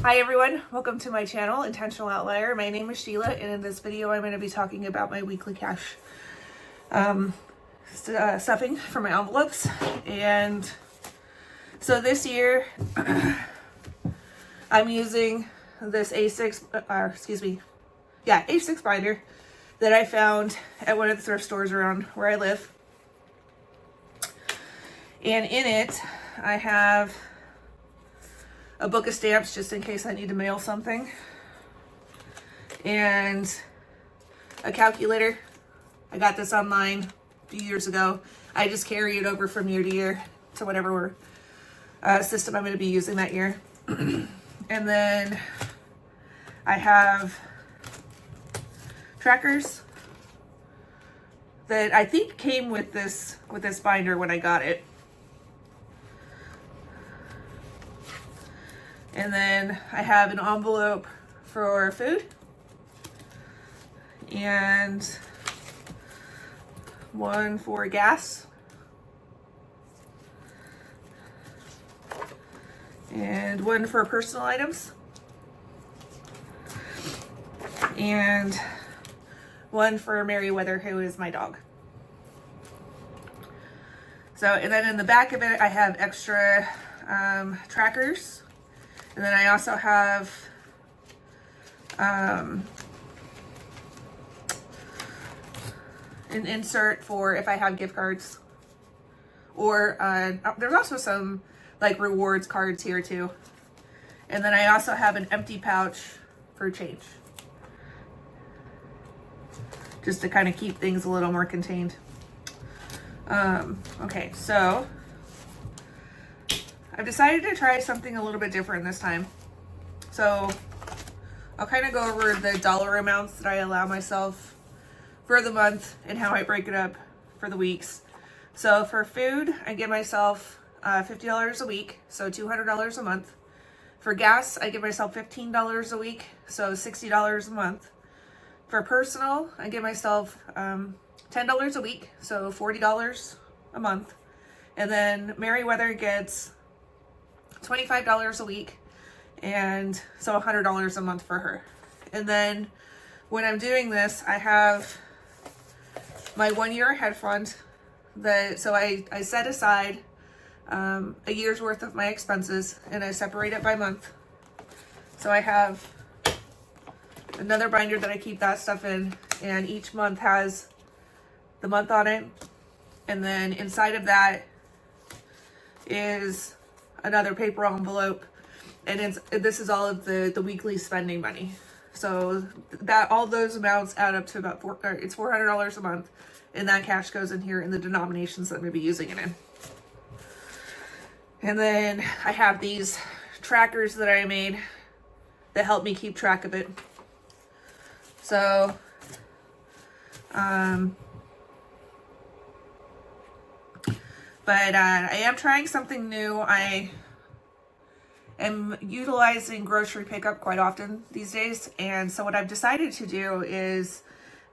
Hi everyone, welcome to my channel, Intentional Outlier. My name is Sheila, and in this video I'm going to be talking about my weekly cash stuffing for my envelopes. And so this year I'm using this A6 binder that I found at one of the thrift stores around where I live. And in it I have a book of stamps just in case I need to mail something, and a calculator. I got this online a few years ago. I just carry it over from year to year to whatever system I'm going to be using that year. And then I have trackers that I think came with this binder when I got it. And then I have an envelope for food and one for gas and one for personal items and one for Merriweather, who is my dog. So, and then in the back of it I have extra trackers. And then I also have an insert for if I have gift cards, or there's also some like rewards cards here too. And then I also have an empty pouch for change, just to kind of keep things a little more contained. Okay, so I've decided to try something a little bit different this time. So I'll kind of go over the dollar amounts that I allow myself for the month and how I break it up for the weeks. So for food, I give myself $50 a week, so $200 a month. For gas, I give myself $15 a week, so $60 a month. For personal, I give myself $10 a week, so $40 a month. And then Merriweather gets $25 a week, and so $100 a month for her. And then when I'm doing this, I have my 1 year ahead fund so I set aside a year's worth of my expenses, and I separate it by month. So I have another binder that I keep that stuff in, and each month has the month on it. And then inside of that is another paper envelope, and this is all of the weekly spending money. So that all those amounts add up to about it's $400 a month, and that cash goes in here in the denominations that I'm going to be using it in. And then I have these trackers that I made that help me keep track of it. So but I am trying something new. I am utilizing grocery pickup quite often these days. And so what I've decided to do is,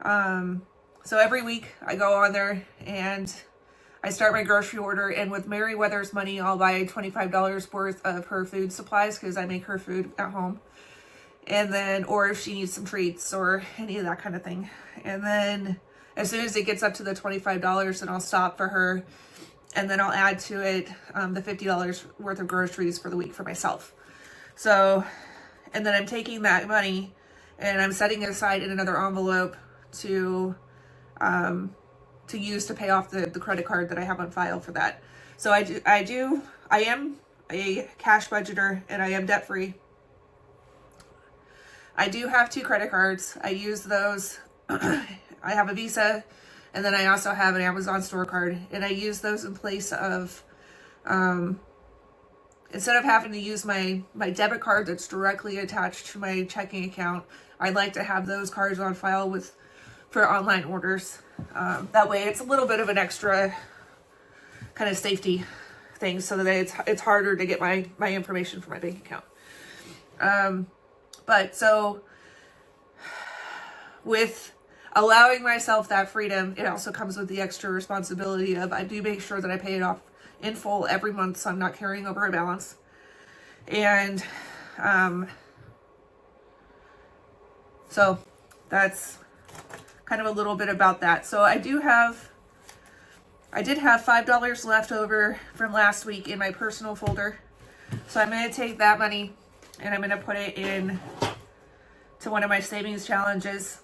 so every week I go on there and I start my grocery order. And with Merriweather's money, I'll buy $25 worth of her food supplies because I make her food at home. And then, or if she needs some treats or any of that kind of thing. And then as soon as it gets up to the $25, then I'll stop for her. And then I'll add to it the $50 worth of groceries for the week for myself. So, and then I'm taking that money and I'm setting it aside in another envelope to use to pay off the credit card that I have on file for that. So I am a cash budgeter, and I am debt free. I do have 2 credit cards. I use those. I have a Visa, and then I also have an Amazon store card, and I use those in place of, instead of having to use my debit card that's directly attached to my checking account, I like to have those cards on file for online orders. That way it's a little bit of an extra kind of safety thing, so that it's harder to get my information from my bank account. But so with allowing myself that freedom, it also comes with the extra responsibility of I do make sure that I pay it off in full every month, so I'm not carrying over a balance. And So that's kind of a little bit about that. So I did have $5 left over from last week in my personal folder. So I'm going to take that money and I'm going to put it in to one of my savings challenges.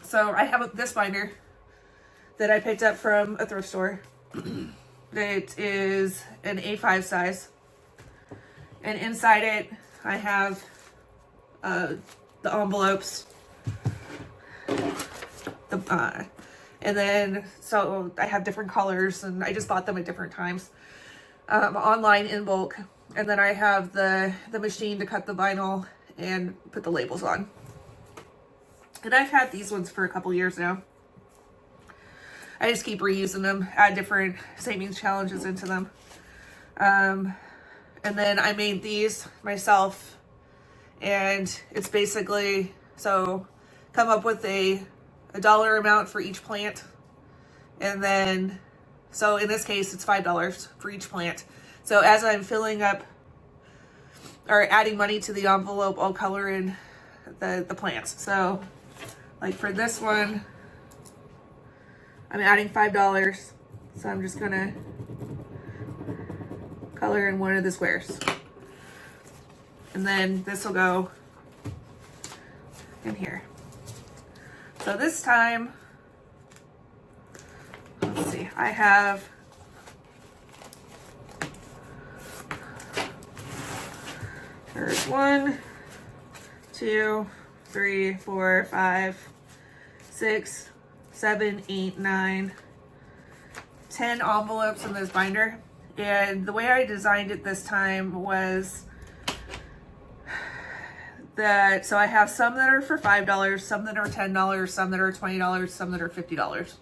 So I have this binder that I picked up from a thrift store. It is an A5 size. And inside it, I have the envelopes. And then, so I have different colors, and I just bought them at different times. Online in bulk. And then I have the machine to cut the vinyl and put the labels on. And I've had these ones for a couple years now. I just keep reusing them, add different savings challenges into them. And then I made these myself, and it's basically, so come up with a dollar amount for each plant. And then, so in this case, it's $5 for each plant. So as I'm filling up or adding money to the envelope, I'll color in the plants. So like for this one, I'm adding $5. So I'm just gonna color in one of the squares. And then this will go in here. So this time, let's see, I have there's 1, 2, 3, 4, 5, 6, 7, 8, 9, 10 envelopes in this binder. And the way I designed it this time was that, so I have some that are for $5, some that are $10, some that are $20, some that are $50.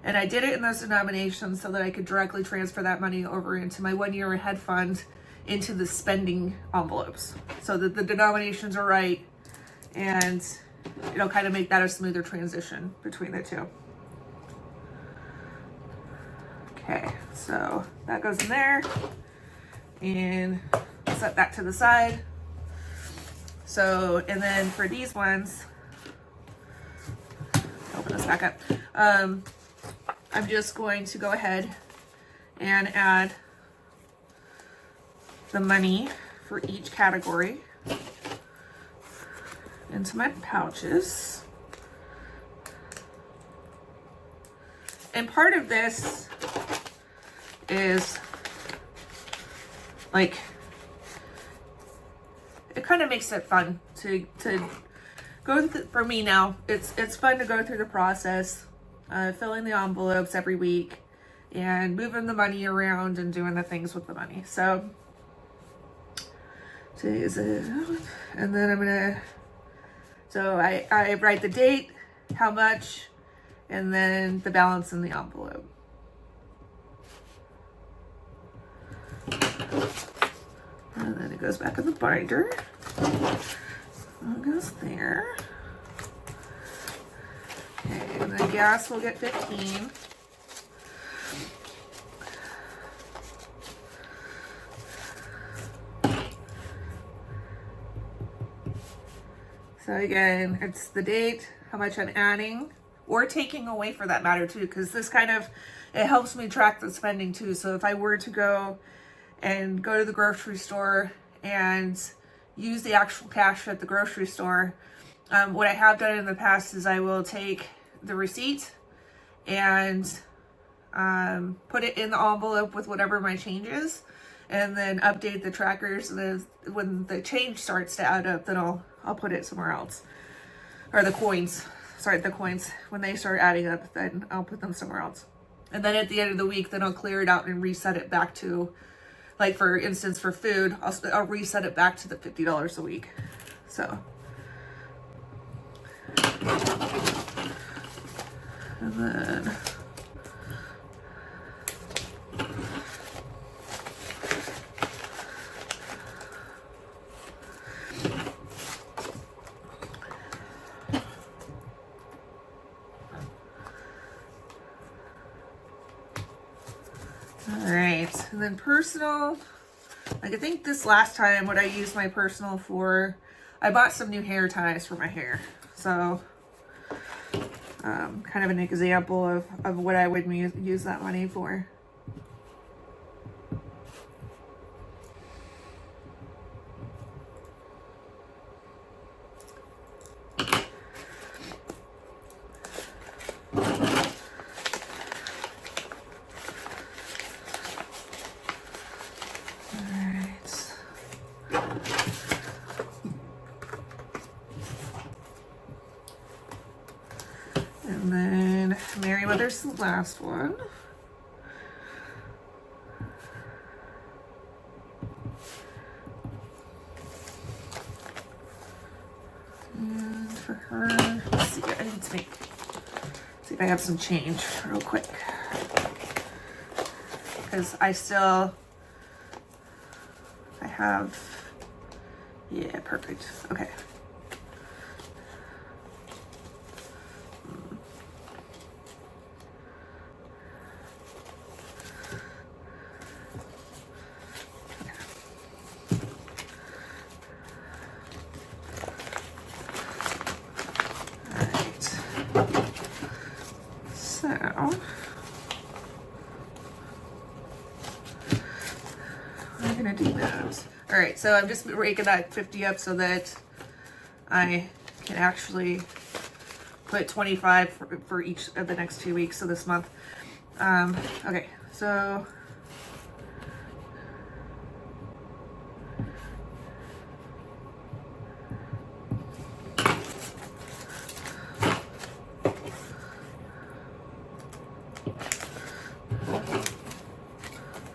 And I did it in those denominations so that I could directly transfer that money over into my 1 year ahead fund into the spending envelopes so that the denominations are right, and it'll kind of make that a smoother transition between the two. Okay, so that goes in there, and set that to the side. So, and then for these ones, open this back up. I'm just going to go ahead and add the money for each category into my pouches. And part of this is like, it kind of makes it fun to go through. For me now, it's fun to go through the process, filling the envelopes every week and moving the money around and doing the things with the money. So today is it, and then I'm gonna, so I write the date, how much, and then the balance in the envelope. And then it goes back in the binder. It goes there. Okay, and then gas will get 15. So again, it's the date, how much I'm adding or taking away for that matter too, because this kind of, it helps me track the spending too. So if I were to go to the grocery store and use the actual cash at the grocery store, what I have done in the past is I will take the receipt and put it in the envelope with whatever my change is, and then update the trackers. And when the change starts to add up, then I'll put it somewhere else. Or the coins, when they start adding up, then I'll put them somewhere else. And then at the end of the week, then I'll clear it out and reset it back to, like for instance, for food, I'll reset it back to the $50 a week. So, and then, all right, and then personal, like I think this last time what I used my personal for, I bought some new hair ties for my hair. So kind of an example of what I would use that money for. And then Merryweather's the last one. And for her, let's see, I need to see if I have some change real quick. Because I have, yeah, perfect. Okay. I'm gonna do that. All right, so I'm just raking that 50 up so that I can actually put 25 for each of the next 2 weeks of this month. Okay, so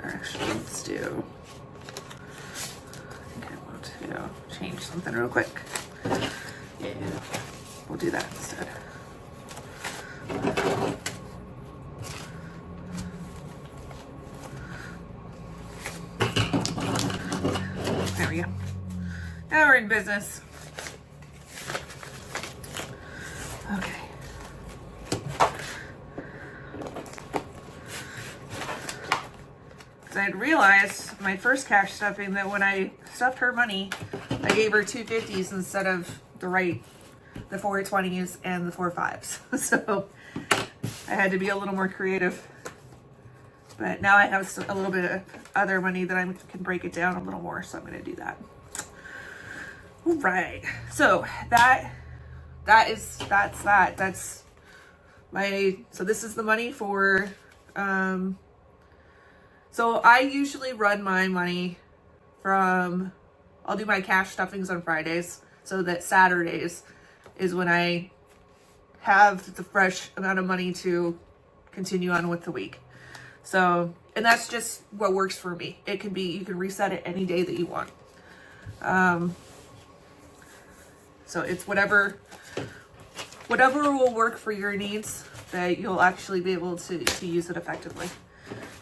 actually, let's do, I think I want to change something real quick. Yeah, we'll do that instead. There we go. Now we're in business. Okay. I had realized my first cash stuffing that when I stuffed her money, I gave her 250s instead of the 420s and the 45s. So I had to be a little more creative. But now I have a little bit of other money that I can break it down a little more, so I'm going to do that. All right. So that's my, so this is the money for, so I usually run my money from, I'll do my cash stuffings on Fridays, so that Saturdays is when I have the fresh amount of money to continue on with the week. So, and that's just what works for me. It can be, you can reset it any day that you want. So it's whatever will work for your needs, that you'll actually be able to use it effectively.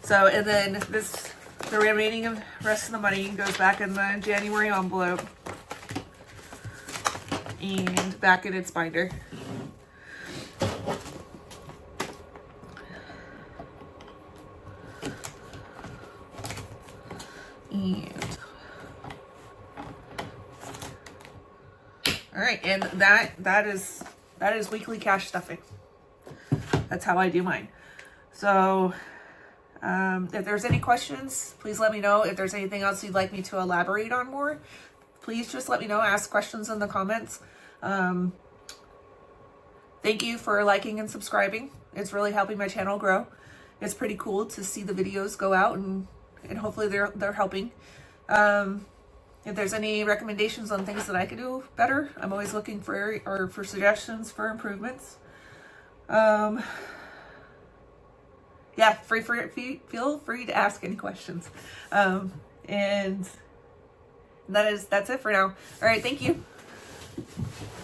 So, and then the remaining rest of the money goes back in the January envelope and back in its binder. And all right, and that is weekly cash stuffing. That's how I do mine. So if there's any questions, please let me know. If there's anything else you'd like me to elaborate on more, please just let me know. Ask questions in the comments. Thank you for liking and subscribing. It's really helping my channel grow. It's pretty cool to see the videos go out, and hopefully they're helping. If there's any recommendations on things that I could do better, I'm always looking for suggestions for improvements. Yeah, feel free to ask any questions. And that's it for now. All right, thank you.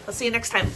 I'll see you next time.